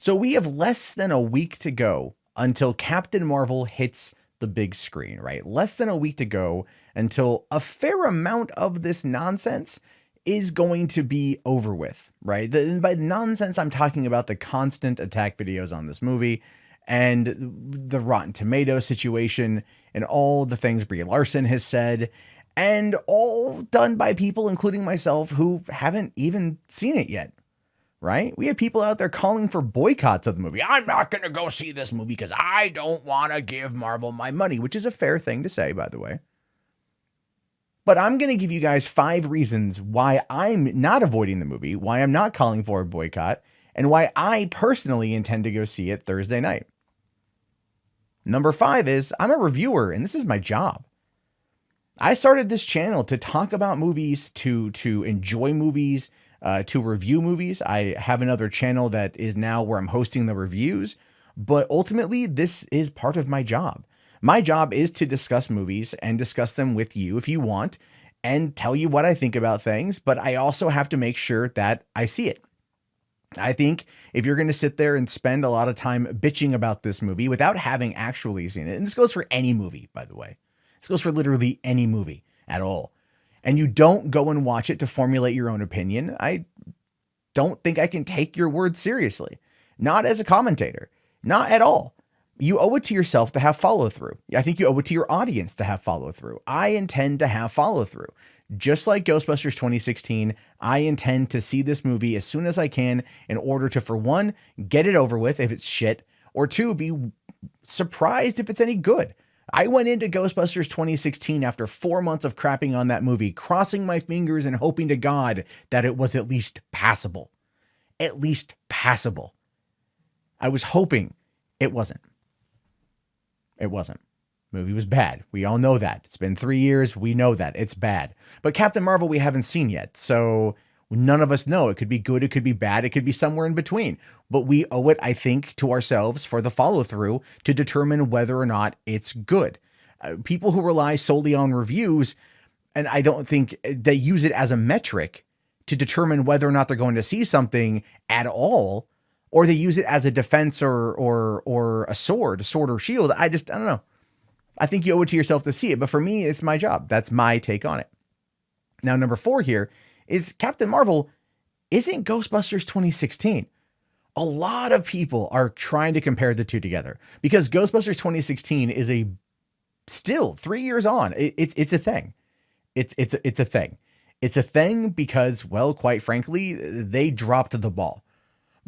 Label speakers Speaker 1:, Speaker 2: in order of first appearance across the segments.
Speaker 1: So we have less than a week to go until Captain Marvel hits the big screen, right? Less than a week to go until a fair amount of this nonsense is going to be over with, right? By nonsense, I'm talking about the constant attack videos on this movie and the Rotten Tomatoes situation and all the things Brie Larson has said, and all done by people, including myself, who haven't even seen it yet, right? We have people out there calling for boycotts of the movie. I'm not going to go see this movie because I don't want to give Marvel my money, which is a fair thing to say, by the way. But I'm going to give you guys 5 reasons why I'm not avoiding the movie, why I'm not calling for a boycott, and why I personally intend to go see it Thursday night. Number 5 is I'm a reviewer, and this is my job. I started this channel to talk about movies, to enjoy movies, to review movies. I have another channel that is now where I'm hosting the reviews, but ultimately this is part of my job. My job is to discuss movies and discuss them with you if you want and tell you what I think about things, but I also have to make sure that I see it. I think if you're going to sit there and spend a lot of time bitching about this movie without having actually seen it, and this goes for any movie, by the way, this goes for literally any movie at all, and you don't go and watch it to formulate your own opinion, I don't think I can take your word seriously. Not as a commentator, not at all. You owe it to yourself to have follow through. I think you owe it to your audience to have follow through. I intend to have follow through. Just like Ghostbusters 2016, I intend to see this movie as soon as I can in order to, for one, get it over with if it's shit, or two, be surprised if it's any good. I went into Ghostbusters 2016 after 4 months of crapping on that movie, crossing my fingers and hoping to God that it was at least passable. At least passable. I was hoping it wasn't. It wasn't. Movie was bad. We all know that. It's been 3 years. We know that. It's bad. But Captain Marvel, we haven't seen yet. So none of us know. It could be good. It could be bad. It could be somewhere in between. But we owe it, I think, to ourselves for the follow through to determine whether or not it's good. People who rely solely on reviews, and I don't think they use it as a metric to determine whether or not they're going to see something at all, or they use it as a defense or a sword or shield. I don't know. I think you owe it to yourself to see it. But for me, it's my job. That's my take on it. Now, number 4 here is Captain Marvel isn't Ghostbusters 2016. A lot of people are trying to compare the two together because Ghostbusters 2016 is still 3 years on. It's a thing. It's a thing. It's a thing because, well, quite frankly, they dropped the ball.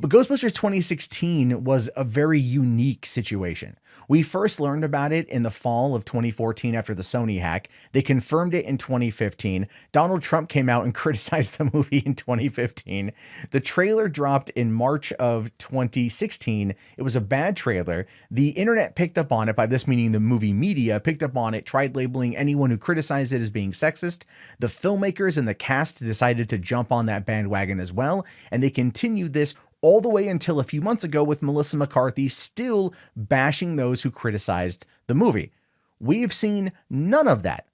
Speaker 1: But Ghostbusters 2016 was a very unique situation. We first learned about it in the fall of 2014 after the Sony hack. They confirmed it in 2015. Donald Trump came out and criticized the movie in 2015. The trailer dropped in March of 2016. It was a bad trailer. The internet picked up on it, by this meaning the movie media picked up on it, tried labeling anyone who criticized it as being sexist. The filmmakers and the cast decided to jump on that bandwagon as well, and they continued this all the way until a few months ago with Melissa McCarthy still bashing those who criticized the movie. We've seen none of that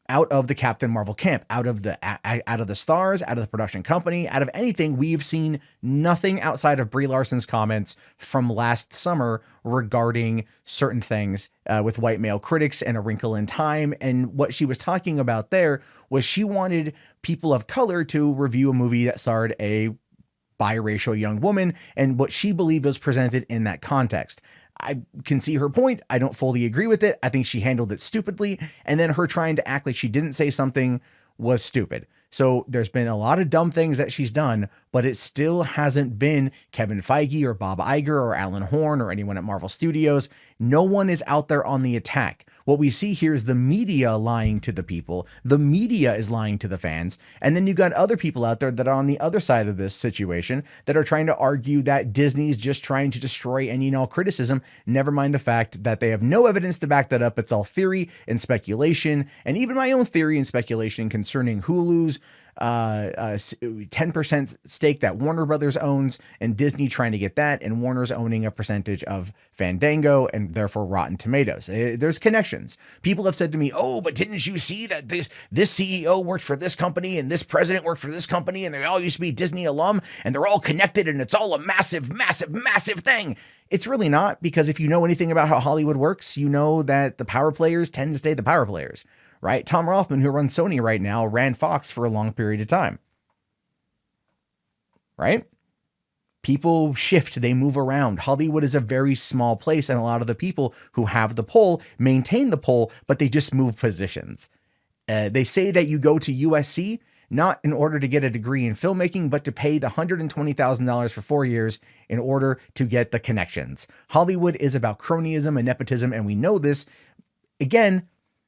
Speaker 1: out of the Captain Marvel camp, out of the stars, out of the production company, out of anything. We've seen nothing outside of Brie Larson's comments from last summer regarding certain things with white male critics and A Wrinkle in Time. And what she was talking about there was she wanted people of color to review a movie that starred a biracial young woman and what she believed was presented in that context. I can see her point. I don't fully agree with it. I think she handled it stupidly. And then her trying to act like she didn't say something was stupid. So there's been a lot of dumb things that she's done, but it still hasn't been Kevin Feige or Bob Iger or Alan Horn or anyone at Marvel Studios. No one is out there on the attack. What we see here is the media lying to the people. The media is lying to the fans. And then you got other people out there that are on the other side of this situation that are trying to argue that Disney's just trying to destroy any and all criticism. Never mind the fact that they have no evidence to back that up. It's all theory and speculation. And even my own theory and speculation concerning Hulu's 10% stake that Warner Brothers owns, and Disney trying to get that, and Warner's owning a percentage of Fandango and therefore Rotten Tomatoes. There's connections. People have said to me, "Oh, but didn't you see that this CEO worked for this company and this president worked for this company, and they all used to be Disney alum, and they're all connected, and it's all a massive, massive, massive thing." It's really not, because if you know anything about how Hollywood works, you know that the power players tend to stay the power players, right? Tom Rothman, who runs Sony right now, ran Fox for a long period of time, right? People shift, they move around. Hollywood is a very small place, and a lot of the people who have the pull maintain the pull, but they just move positions. They say that you go to USC not in order to get a degree in filmmaking, but to pay the $120,000 for 4 years in order to get the connections. Hollywood is about cronyism and nepotism, and we know this. Again,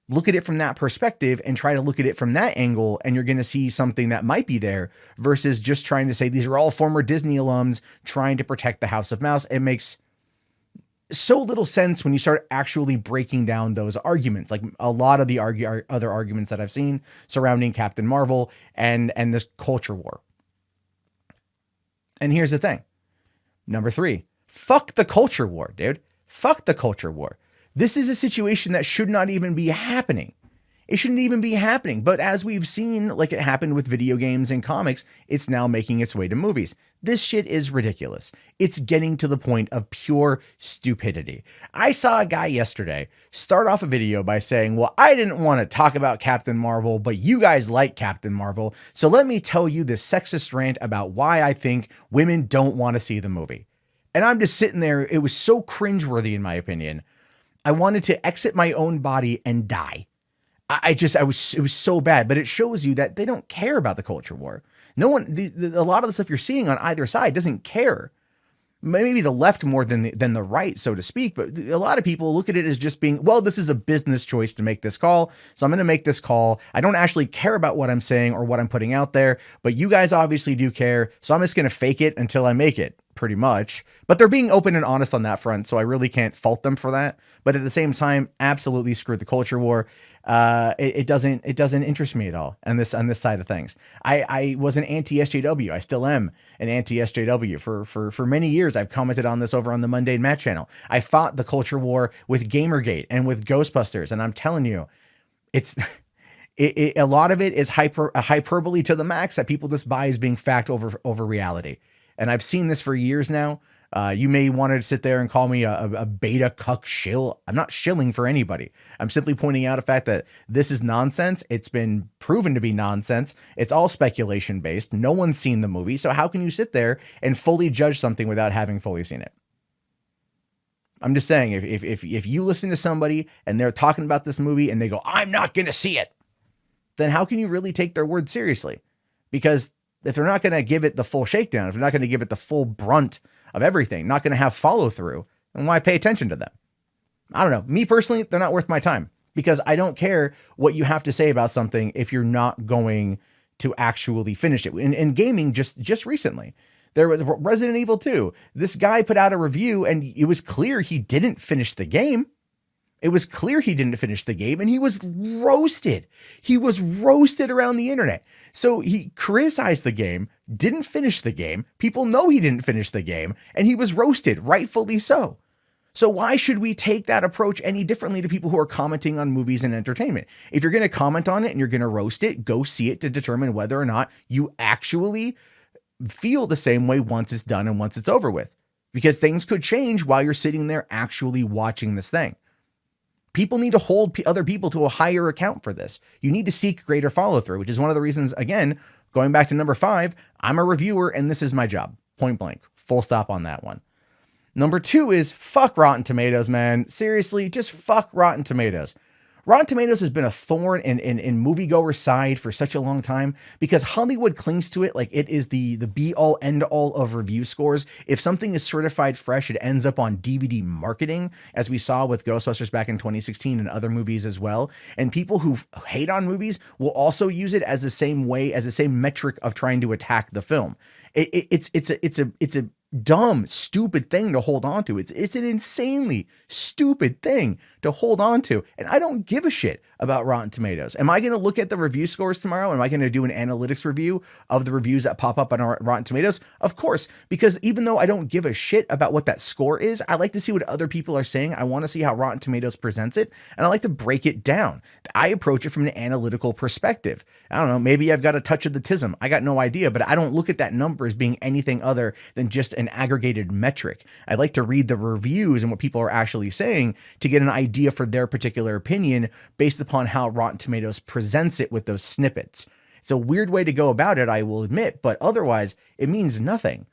Speaker 1: look at it from that perspective and try to look at it from that angle, and you're going to see something that might be there, versus just trying to say these are all former Disney alums trying to protect the House of Mouse. It makes so little sense when you start actually breaking down those arguments. Like a lot of the other arguments that I've seen surrounding Captain Marvel and this culture war. And here's the thing. Number 3, fuck the culture war, dude. Fuck the culture war. This is a situation that should not even be happening. It shouldn't even be happening. But as we've seen, like it happened with video games and comics, it's now making its way to movies. This shit is ridiculous. It's getting to the point of pure stupidity. I saw a guy yesterday start off a video by saying, "Well, I didn't want to talk about Captain Marvel, but you guys like Captain Marvel. So let me tell you this sexist rant about why I think women don't want to see the movie." And I'm just sitting there. It was so cringeworthy, in my opinion. I wanted to exit my own body and die. It was so bad, but it shows you that they don't care about the culture war. No one, a lot of the stuff you're seeing on either side doesn't care. Maybe the left more than the right, so to speak, but a lot of people look at it as just being, well, this is a business choice to make this call, so I'm going to make this call. I don't actually care about what I'm saying or what I'm putting out there, but you guys obviously do care, so I'm just going to fake it until I make it, pretty much. But they're being open and honest on that front, so I really can't fault them for that. But at the same time, absolutely screwed the culture war. It doesn't interest me at all on this side of things. I was an anti-SJW. I still am an anti-SJW for many years. I've commented on this over on the Mundane Matt channel. I fought the culture war with Gamergate and with Ghostbusters, and I'm telling you, it's a lot of it is hyperbole to the max that people just buy as being fact over reality. And I've seen this for years now. You may want to sit there and call me a beta cuck shill. I'm not shilling for anybody. I'm simply pointing out a fact that this is nonsense. It's been proven to be nonsense. It's all speculation based. No one's seen the movie. So how can you sit there and fully judge something without having fully seen it? I'm just saying, if you listen to somebody and they're talking about this movie and they go, "I'm not going to see it," then how can you really take their word seriously? Because if they're not going to give it the full shakedown, if they're not going to give it the full brunt of everything, not going to have follow through, then why pay attention to them? I don't know. Me personally, they're not worth my time, because I don't care what you have to say about something if you're not going to actually finish it. In gaming, just recently, there was Resident Evil 2. This guy put out a review and it was clear he didn't finish the game. It was clear he didn't finish the game, and he was roasted. He was roasted around the internet. So he criticized the game, didn't finish the game. People know he didn't finish the game, and he was roasted, rightfully so. So why should we take that approach any differently to people who are commenting on movies and entertainment? If you're going to comment on it and you're going to roast it, go see it to determine whether or not you actually feel the same way once it's done and once it's over with. Because things could change while you're sitting there actually watching this thing. People need to hold other people to a higher account for this. You need to seek greater follow through, which is one of the reasons, again, going back to number 5, I'm a reviewer and this is my job. Point blank. Full stop on that one. Number 2 is fuck Rotten Tomatoes, man. Seriously, just fuck Rotten Tomatoes. Rotten Tomatoes has been a thorn in moviegoers' side for such a long time because Hollywood clings to it like it is the be-all, end-all of review scores. If something is certified fresh, it ends up on DVD marketing, as we saw with Ghostbusters back in 2016 and other movies as well. And people who hate on movies will also use it as the same way, as the same metric of trying to attack the film. It's a dumb, stupid thing to hold on to. It's an insanely stupid thing to hold on to. And I don't give a shit about Rotten Tomatoes. Am I going to look at the review scores tomorrow? Am I going to do an analytics review of the reviews that pop up on Rotten Tomatoes? Of course, because even though I don't give a shit about what that score is, I like to see what other people are saying. I want to see how Rotten Tomatoes presents it, and I like to break it down. I approach it from an analytical perspective. I don't know, maybe I've got a touch of the tism. I got no idea, but I don't look at that number as being anything other than just an aggregated metric. I like to read the reviews and what people are actually saying to get an idea for their particular opinion based upon how Rotten Tomatoes presents it with those snippets. It's a weird way to go about it, I will admit, but otherwise it means nothing.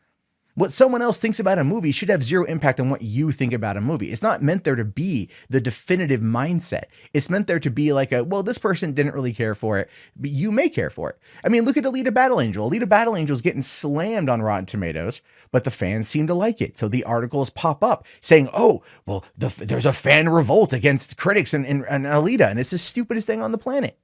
Speaker 1: What someone else thinks about a movie should have zero impact on what you think about a movie. It's not meant there to be the definitive mindset. It's meant there to be like well, this person didn't really care for it, but you may care for it. I mean, look at Alita Battle Angel. Alita Battle Angel is getting slammed on Rotten Tomatoes, but the fans seem to like it. So the articles pop up saying, oh, well, there's a fan revolt against critics and Alita, and it's the stupidest thing on the planet.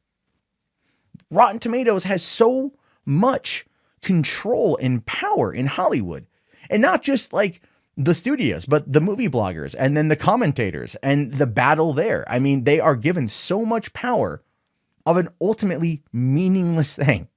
Speaker 1: Rotten Tomatoes has so much control and power in Hollywood. And not just like the studios, but the movie bloggers and then the commentators and the battle there. I mean, they are given so much power of an ultimately meaningless thing.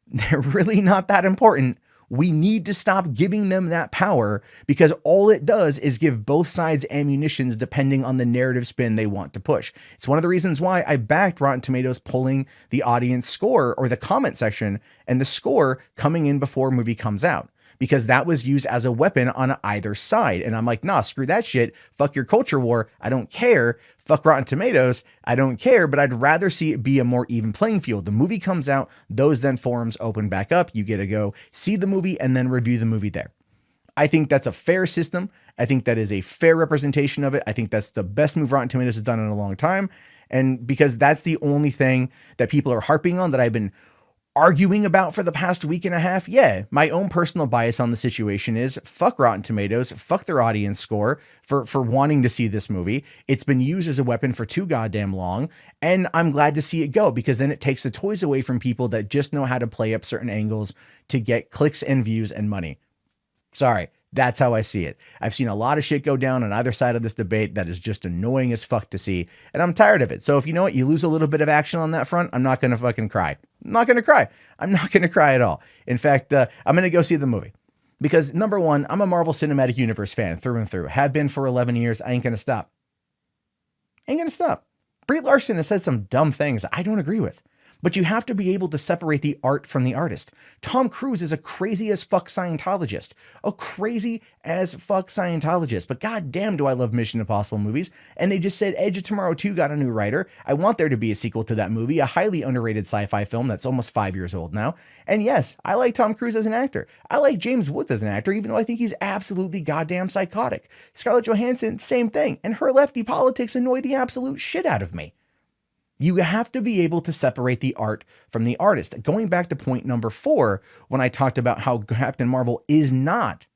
Speaker 1: They're really not that important. We need to stop giving them that power because all it does is give both sides ammunitions depending on the narrative spin they want to push. It's one of the reasons why I backed Rotten Tomatoes pulling the audience score or the comment section and the score coming in before a movie comes out, because that was used as a weapon on either side. And I'm like, nah, screw that shit. Fuck your culture war. I don't care. Fuck Rotten Tomatoes. I don't care, but I'd rather see it be a more even playing field. The movie comes out, those then forums open back up. You get to go see the movie and then review the movie there. I think that's a fair system. I think that is a fair representation of it. I think that's the best move Rotten Tomatoes has done in a long time. And because that's the only thing that people are harping on that I've been arguing about for the past week and a half. Yeah, my own personal bias on the situation is fuck Rotten Tomatoes, fuck their audience score for wanting to see this movie. It's been used as a weapon for too goddamn long, and I'm glad to see it go because then it takes the toys away from people that just know how to play up certain angles to get clicks and views and money. Sorry. That's how I see it. I've seen a lot of shit go down on either side of this debate that is just annoying as fuck to see, and I'm tired of it. So if you know what, you lose a little bit of action on that front, I'm not going to fucking cry. I'm not going to cry. I'm not going to cry at all. In fact, I'm going to go see the movie because number one, I'm a Marvel Cinematic Universe fan through and through. Have been for 11 years. I ain't going to stop. Ain't going to stop. Brie Larson has said some dumb things I don't agree with. But you have to be able to separate the art from the artist. Tom Cruise is a crazy as fuck Scientologist. A crazy as fuck Scientologist. But goddamn do I love Mission Impossible movies. And they just said Edge of Tomorrow 2 got a new writer. I want there to be a sequel to that movie, a highly underrated sci-fi film that's almost 5 years old now. And yes, I like Tom Cruise as an actor. I like James Woods as an actor, even though I think he's absolutely goddamn psychotic. Scarlett Johansson, same thing. And her lefty politics annoy the absolute shit out of me. You have to be able to separate the art from the artist. Going back to point number 4, when I talked about how Captain Marvel is not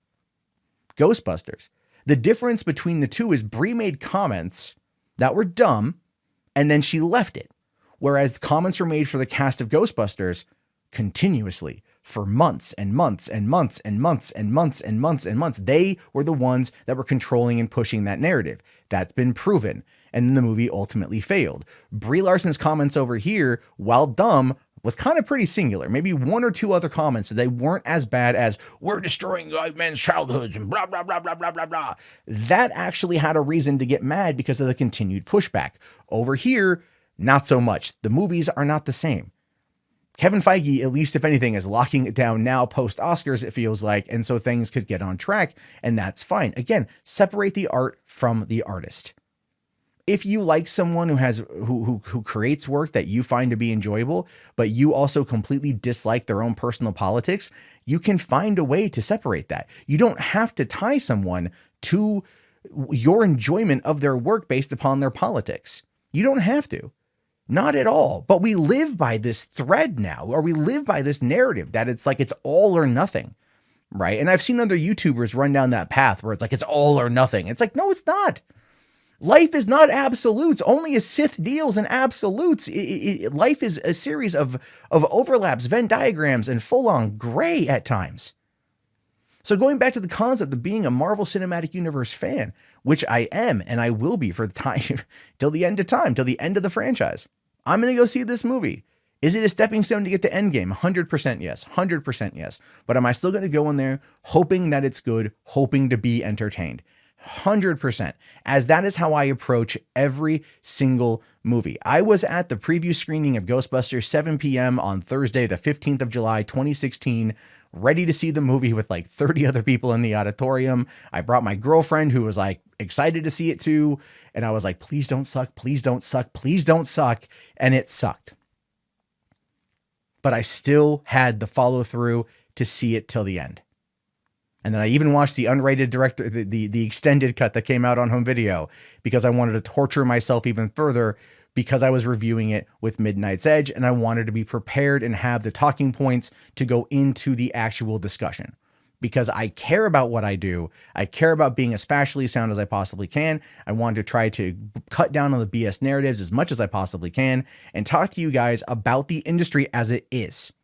Speaker 1: Ghostbusters. The difference between the two is Brie made comments that were dumb, and then she left it. Whereas comments were made for the cast of Ghostbusters continuously for months and months and months and months and months and months and months. They were the ones that were controlling and pushing that narrative. That's been proven. And the movie ultimately failed. Brie Larson's comments over here, while dumb, was kind of pretty singular. Maybe one or two other comments, but they weren't as bad as we're destroying white men's childhoods and blah, blah, blah, blah, blah, blah, blah. That actually had a reason to get mad because of the continued pushback. Over here, not so much. The movies are not the same. Kevin Feige, at least if anything, is locking it down now post-Oscars, it feels like, and so things could get on track, and that's fine. Again, separate the art from the artist. If you like someone who creates work that you find to be enjoyable, but you also completely dislike their own personal politics, you can find a way to separate that. You don't have to tie someone to your enjoyment of their work based upon their politics. You don't have to. Not at all. But we live by this thread now, or we live by this narrative that it's like it's all or nothing, right? And I've seen other YouTubers run down that path where it's like it's all or nothing. It's like, no, it's not. Life is not absolutes. Only a Sith deals in absolutes. Life is a series of overlaps, Venn diagrams, and full-on gray at times. So going back to the concept of being a Marvel Cinematic Universe fan, which I am and I will be for the time till the end of time, till the end of the franchise. I'm going to go see this movie. Is it a stepping stone to get to Endgame? 100% yes. 100% yes. But am I still going to go in there hoping that it's good, hoping to be entertained? 100%. As that is how I approach every single movie. I was at the preview screening of Ghostbusters 7 p.m. on Thursday, the 15th of July, 2016, ready to see the movie with like 30 other people in the auditorium. I brought my girlfriend who was like excited to see it too. And I was like, please don't suck. Please don't suck. Please don't suck. And it sucked. But I still had the follow through to see it till the end. And then I even watched the unrated director, the extended cut that came out on home video, because I wanted to torture myself even further, because I was reviewing it with Midnight's Edge and I wanted to be prepared and have the talking points to go into the actual discussion, because I care about what I do. I care about being as factually sound as I possibly can. I wanted to try to cut down on the BS narratives as much as I possibly can and talk to you guys about the industry as it is.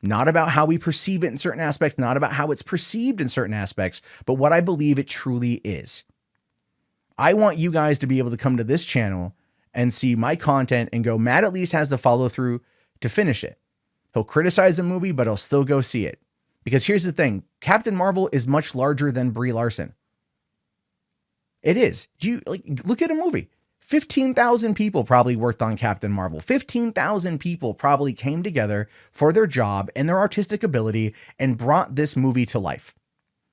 Speaker 1: Not about how we perceive it in certain aspects, not about how it's perceived in certain aspects, but what I believe it truly is. I want you guys to be able to come to this channel and see my content and go, Matt at least has the follow through to finish it. He'll criticize the movie, but he'll still go see it. Because here's the thing, Captain Marvel is much larger than Brie Larson. It is. Look at a movie. 15,000 people probably worked on Captain Marvel. 15,000 people probably came together for their job and their artistic ability and brought this movie to life.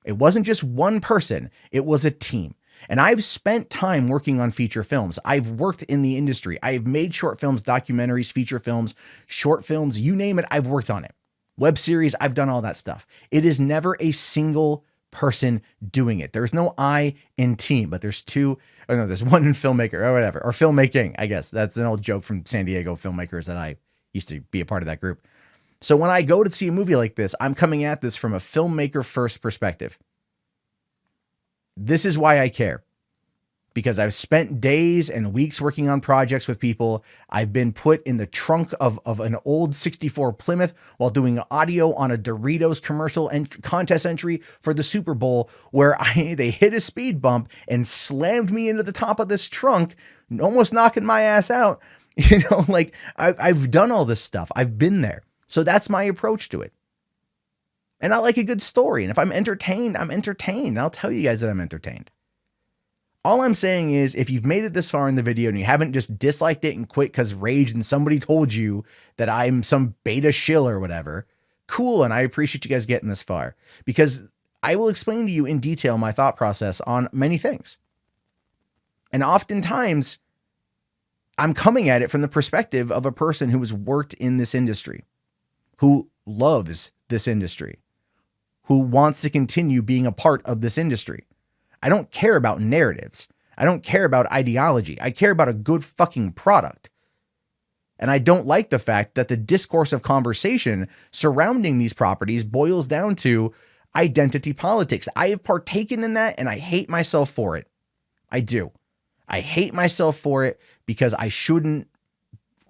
Speaker 1: It wasn't just one person, it was a team. And I've spent time working on feature films. I've worked in the industry. I've made short films, documentaries, feature films, short films, you name it, I've worked on it. Web series, I've done all that stuff. It is never a single person doing it. There's no I in team, but there's there's one in filmmaker or whatever, or filmmaking, I guess. That's an old joke from San Diego filmmakers that I used to be a part of that group. So when I go to see a movie like this, I'm coming at this from a filmmaker first perspective. This is why I care. Because I've spent days and weeks working on projects with people. I've been put in the trunk of an old 64 Plymouth while doing audio on a Doritos commercial and contest entry for the Super Bowl, where they hit a speed bump and slammed me into the top of this trunk, almost knocking my ass out. I've done all this stuff. I've been there. So that's my approach to it. And I like a good story. And if I'm entertained, I'm entertained. I'll tell you guys that I'm entertained. All I'm saying is, if you've made it this far in the video and you haven't just disliked it and quit because rage and somebody told you that I'm some beta shill or whatever, cool. And I appreciate you guys getting this far, because I will explain to you in detail my thought process on many things. And oftentimes I'm coming at it from the perspective of a person who has worked in this industry, who loves this industry, who wants to continue being a part of this industry. I don't care about narratives. I don't care about ideology. I care about a good fucking product. And I don't like the fact that the discourse of conversation surrounding these properties boils down to identity politics. I have partaken in that and I hate myself for it. I do. I hate myself for it because I shouldn't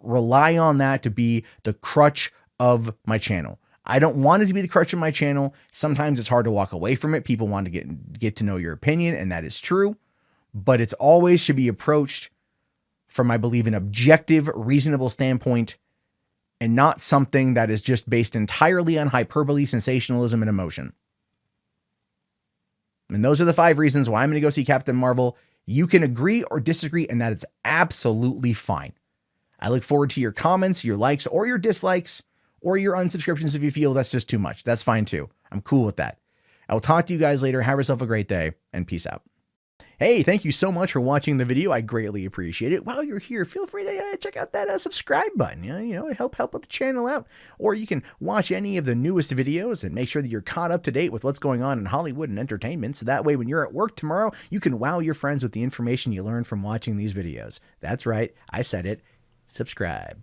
Speaker 1: rely on that to be the crutch of my channel. I don't want it to be the crutch of my channel. Sometimes it's hard to walk away from it. People want to get to know your opinion, and that is true. But it's always should be approached from, I believe, an objective, reasonable standpoint, and not something that is just based entirely on hyperbole, sensationalism, and emotion. And those are the 5 reasons why I'm going to go see Captain Marvel. You can agree or disagree, and that is absolutely fine. I look forward to your comments, your likes, or your dislikes, or your unsubscriptions if you feel that's just too much. That's fine too. I'm cool with that. I will talk to you guys later. Have yourself a great day, and peace out. Hey, thank you so much for watching the video. I greatly appreciate it. While you're here, feel free to check out that subscribe button. Help with the channel out. Or you can watch any of the newest videos and make sure that you're caught up to date with what's going on in Hollywood and entertainment. So that way, when you're at work tomorrow, you can wow your friends with the information you learned from watching these videos. That's right. I said it. Subscribe.